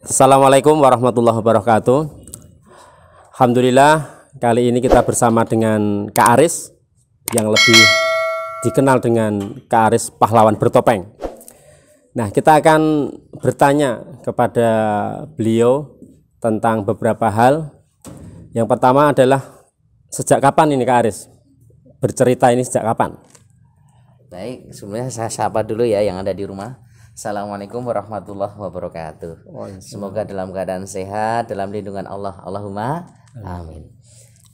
Assalamualaikum warahmatullahi wabarakatuh. Alhamdulillah, kali ini kita bersama dengan Kak Aris yang lebih dikenal dengan Kak Aris pahlawan bertopeng. Nah, kita akan bertanya kepada beliau tentang beberapa hal. Yang pertama adalah sejak kapan ini Kak Aris bercerita ini, sejak kapan? Baik, sebelumnya saya sapa dulu ya yang ada di rumah. Assalamualaikum warahmatullahi wabarakatuh. Semoga dalam keadaan sehat, dalam lindungan Allah. Allahumma amin.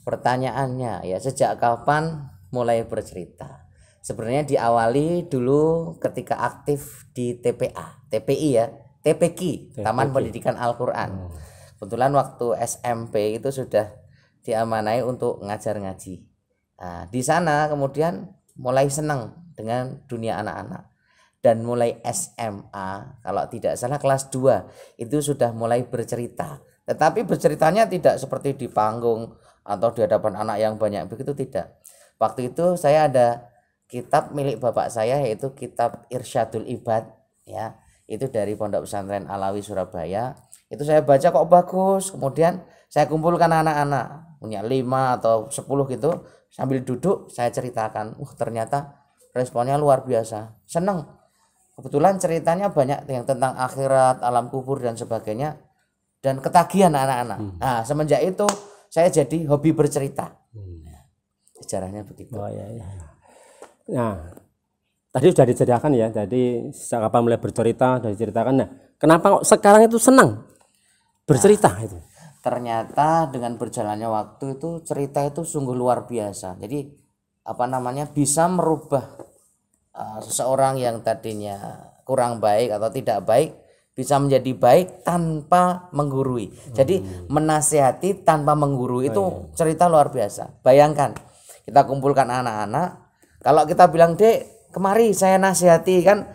Pertanyaannya ya, sejak kapan mulai bercerita? Sebenarnya diawali dulu ketika aktif di TPI ya, TPQ, Taman Pendidikan Al-Quran. Kebetulan waktu SMP itu sudah diamanai untuk ngajar ngaji. Nah, di sana kemudian mulai senang dengan dunia anak-anak. Dan mulai SMA, kalau tidak salah kelas 2 itu sudah mulai bercerita. Tetapi berceritanya tidak seperti di panggung atau di hadapan anak yang banyak, begitu tidak. Waktu itu saya ada kitab milik bapak saya, yaitu kitab Irsyadul Ibad ya. Itu dari Pondok Pesantren Alawi Surabaya. Itu saya baca kok bagus. Kemudian saya kumpulkan anak-anak, punya 5 atau 10 gitu, sambil duduk saya ceritakan. Ternyata responnya luar biasa. Senang. Kebetulan ceritanya banyak yang tentang akhirat, alam kubur dan sebagainya, dan ketagihan anak-anak. Nah, semenjak itu saya jadi hobi bercerita. Sejarahnya begitu. Oh, iya. Nah, tadi sudah diceritakan ya. Jadi sejak kapan mulai bercerita, sudah diceritakan. Nah, kenapa kok sekarang itu senang bercerita itu? Ternyata dengan berjalannya waktu itu cerita itu sungguh luar biasa. Jadi bisa merubah seseorang yang tadinya kurang baik atau tidak baik bisa menjadi baik tanpa menggurui. Jadi menasihati tanpa menggurui itu cerita luar biasa. Bayangkan kita kumpulkan anak-anak, kalau kita bilang, "Dek, kemari saya nasihati," kan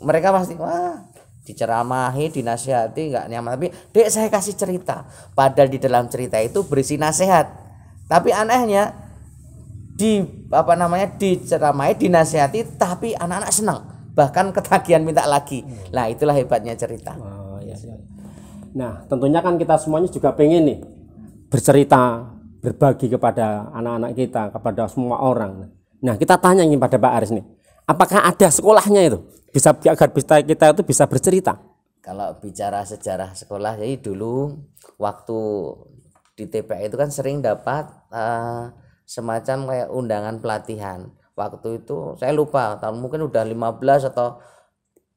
mereka pasti wah, diceramahi, dinasihati nggak nyaman. Tapi, "Dek, saya kasih cerita." Padahal di dalam cerita itu berisi nasihat. Tapi anehnya diceramai, dinasihati, tapi anak-anak senang, bahkan ketagihan minta lagi. Nah, itulah hebatnya cerita. Oh, iya. Nah, tentunya kan kita semuanya juga pengen nih bercerita, berbagi kepada anak-anak kita, kepada semua orang. Nah, kita tanya ini pada Pak Aris nih, apakah ada sekolahnya itu bisa agar kita itu bisa bercerita? Kalau bicara sejarah sekolah, jadi dulu waktu di TPA itu kan sering dapat semacam kayak undangan pelatihan. Waktu itu saya lupa tahun, mungkin udah 15 atau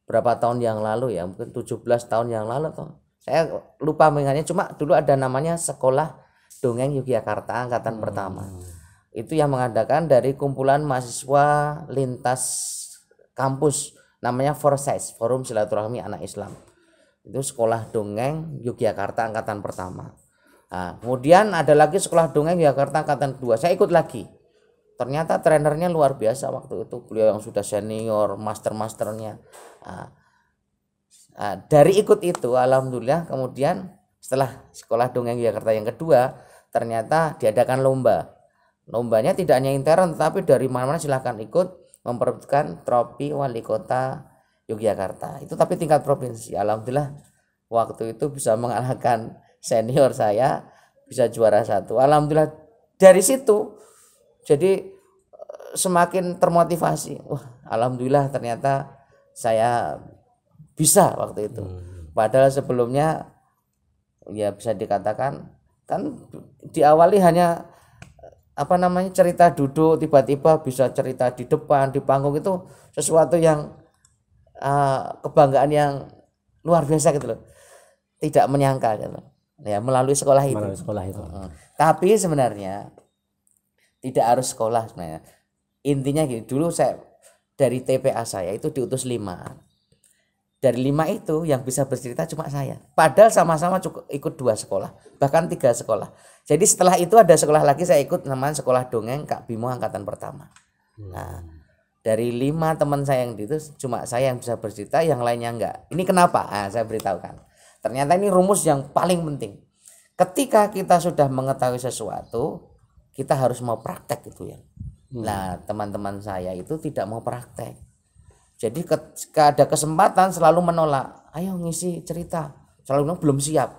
berapa tahun yang lalu ya, mungkin 17 tahun yang lalu atau saya lupa mengingatnya. Cuma dulu ada namanya Sekolah Dongeng Yogyakarta Angkatan Pertama. Itu yang mengadakan dari kumpulan mahasiswa lintas kampus, namanya Forsize, Forum Silaturahmi Anak Islam. Itu Sekolah Dongeng Yogyakarta Angkatan Pertama. Nah, kemudian ada lagi Sekolah Dongeng Yogyakarta Angkatan Kedua. Saya ikut lagi. Ternyata trenernya luar biasa waktu itu. Beliau yang sudah senior, masternya. Dari ikut itu, alhamdulillah, kemudian setelah Sekolah Dongeng Yogyakarta yang kedua, ternyata diadakan lomba. Lombanya tidak hanya intern, tetapi dari mana-mana silahkan ikut, memperebutkan trofi wali kota Yogyakarta. Itu tapi tingkat provinsi. Alhamdulillah waktu itu bisa mengalahkan senior saya, bisa juara 1. Alhamdulillah dari situ jadi semakin termotivasi. Wah, alhamdulillah ternyata saya bisa waktu itu. Padahal sebelumnya ya bisa dikatakan kan diawali hanya cerita duduk, tiba-tiba bisa cerita di depan, di panggung, itu sesuatu yang kebanggaan yang luar biasa gitu loh. Tidak menyangka gitu. Ya, melalui sekolah itu. Tapi sebenarnya tidak harus sekolah sebenarnya. Intinya gini, dulu saya dari TPA saya itu diutus 5. Dari 5 itu yang bisa bercerita cuma saya. Padahal sama-sama ikut 2 sekolah, bahkan 3 sekolah. Jadi setelah itu ada sekolah lagi saya ikut, namanya Sekolah Dongeng Kak Bimo Angkatan Pertama. Nah, dari 5 teman saya yang itu cuma saya yang bisa bercerita, yang lainnya enggak. Ini kenapa? Saya beritahukan. Ternyata ini rumus yang paling penting. Ketika kita sudah mengetahui sesuatu, kita harus mau praktek itu ya. Nah, teman-teman saya itu tidak mau praktek. Jadi ketika ada kesempatan selalu menolak. Ayo ngisi cerita. selalu bilang belum siap.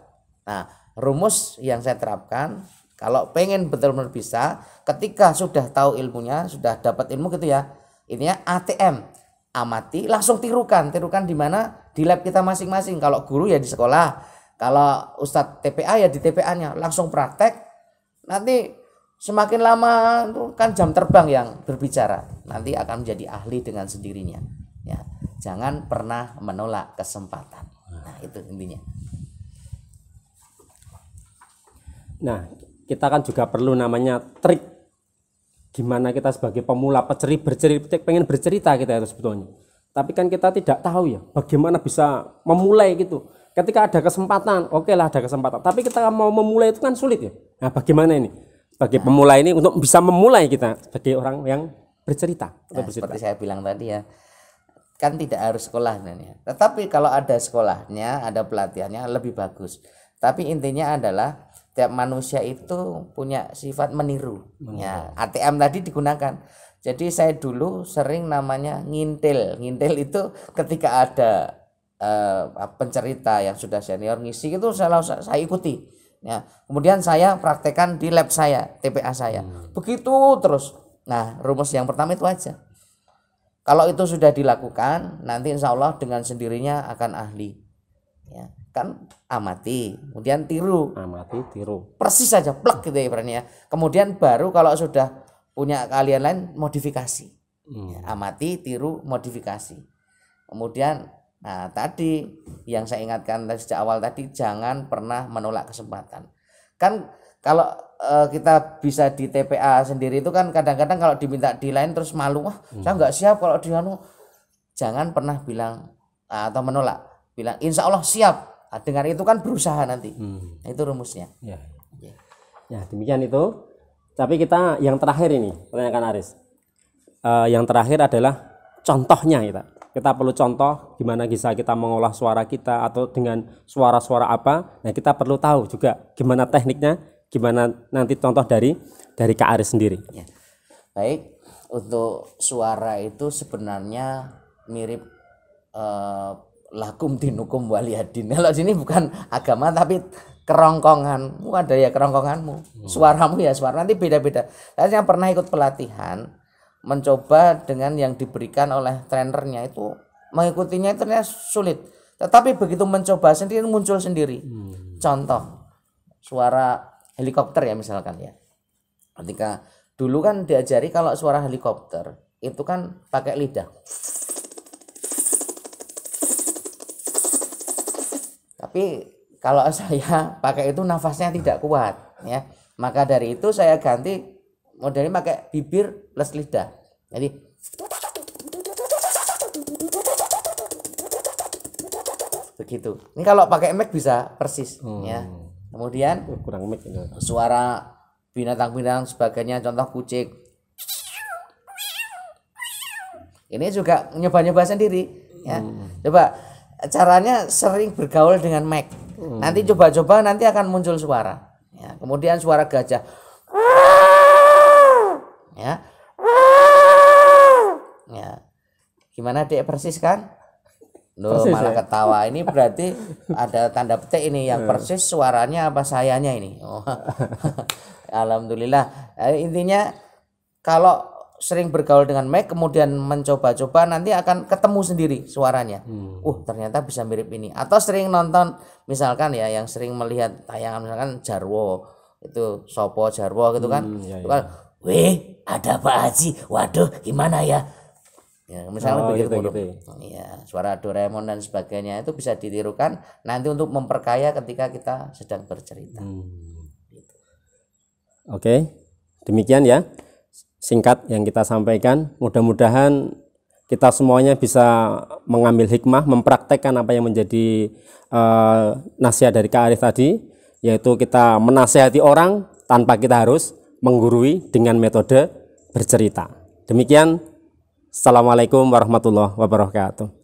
Nah, rumus yang saya terapkan, kalau pengen betul-betul bisa, ketika sudah tahu ilmunya, sudah dapat ilmu gitu ya, intinya ATM, amati langsung tirukan di mana, di lab kita masing-masing. Kalau guru ya di sekolah, kalau Ustadz TPA ya di TPA-nya, langsung praktek. Nanti semakin lama itu kan jam terbang yang berbicara, nanti akan menjadi ahli dengan sendirinya. Ya, jangan pernah menolak kesempatan. Nah, itu intinya. Nah, kita kan juga perlu namanya trik, gimana kita sebagai pemula pengen bercerita kita itu sebetulnya. Tapi kan kita tidak tahu ya bagaimana bisa memulai gitu. Ketika ada kesempatan, oke lah ada kesempatan. Tapi kita mau memulai itu kan sulit ya. Nah, bagaimana ini sebagai pemula ini untuk bisa memulai kita sebagai orang yang bercerita? Seperti saya bilang tadi ya, kan tidak harus sekolah sebenarnya. Tetapi kalau ada sekolahnya, ada pelatihannya lebih bagus. Tapi intinya adalah tiap manusia itu punya sifat meniru. Ya, ATM tadi digunakan. Jadi saya dulu sering namanya ngintil. Ngintil itu ketika ada pencerita yang sudah senior ngisi itu saya ikuti. Ya, kemudian saya praktekkan di lab saya, TPA saya. Begitu terus. Nah, rumus yang pertama itu aja. Kalau itu sudah dilakukan, nanti insya Allah dengan sendirinya akan ahli. Ya, kan amati, kemudian tiru. Persis saja, plek gitu ya ibaratnya. Kemudian baru kalau sudah punya keahlian lain, modifikasi. Ya, amati, tiru, modifikasi. Kemudian, nah tadi yang saya ingatkan sejak awal tadi, jangan pernah menolak kesempatan. Kan kalau kita bisa di TPA sendiri itu kan kadang-kadang kalau diminta di lain terus malu, wah saya nggak siap kalau di anu. Jangan pernah bilang atau menolak, bilang insya Allah siap. Nah, dengan itu kan berusaha nanti. Itu rumusnya. Ya, demikian itu. Tapi kita yang terakhir ini, pertanyakan Aris. Yang terakhir adalah contohnya kita perlu contoh gimana bisa kita mengolah suara kita atau dengan suara-suara apa. Nah, kita perlu tahu juga gimana tekniknya, gimana nanti contoh dari Kak Aris sendiri. Ya. Baik, untuk suara itu sebenarnya mirip lakum dinukum waliyadin. Kalau sini bukan agama tapi kerongkonganmu, ada ya kerongkonganmu, suaramu ya suara, nanti beda-beda. Saya pernah ikut pelatihan, mencoba dengan yang diberikan oleh trainernya itu mengikutinya itu ternyata sulit. Tetapi begitu mencoba sendiri muncul sendiri. Contoh suara helikopter ya misalkan ya. Ketika dulu kan diajari kalau suara helikopter itu kan pakai lidah. Tapi kalau saya pakai itu nafasnya tidak kuat ya. Maka dari itu saya ganti modelnya pakai bibir plus lidah. Jadi begitu. Ini kalau pakai mic bisa persis ya. Kemudian kurang mic itu. Suara binatang-binatang sebagainya, contoh kucing. Ini juga nyoba-nyoba sendiri ya. Coba caranya sering bergaul dengan mic. Nanti coba-coba nanti akan muncul suara. Ya, kemudian suara gajah. Ya. Ya. Gimana Dek, persis kan? Loh, persis, malah ya? Ketawa. Ini berarti ada tanda petik ini yang persis suaranya apa sayanya ini. Oh. Alhamdulillah. Intinya kalau sering bergaul dengan mic kemudian mencoba-coba nanti akan ketemu sendiri suaranya. Ternyata bisa mirip ini. Atau sering nonton misalkan ya yang sering melihat tayangan misalkan Jarwo itu Sopo Jarwo gitu kan. Itu kan, weh ada Pak Haji. Waduh gimana ya? Ya misalnya begitu. Ya, suara Doraemon dan sebagainya itu bisa ditirukan nanti untuk memperkaya ketika kita sedang bercerita. Gitu. Oke. Demikian ya. Singkat yang kita sampaikan, mudah-mudahan kita semuanya bisa mengambil hikmah, mempraktekkan apa yang menjadi nasihat dari Kak Aris tadi, yaitu kita menasihati orang tanpa kita harus menggurui dengan metode bercerita. Demikian, Assalamualaikum warahmatullahi wabarakatuh.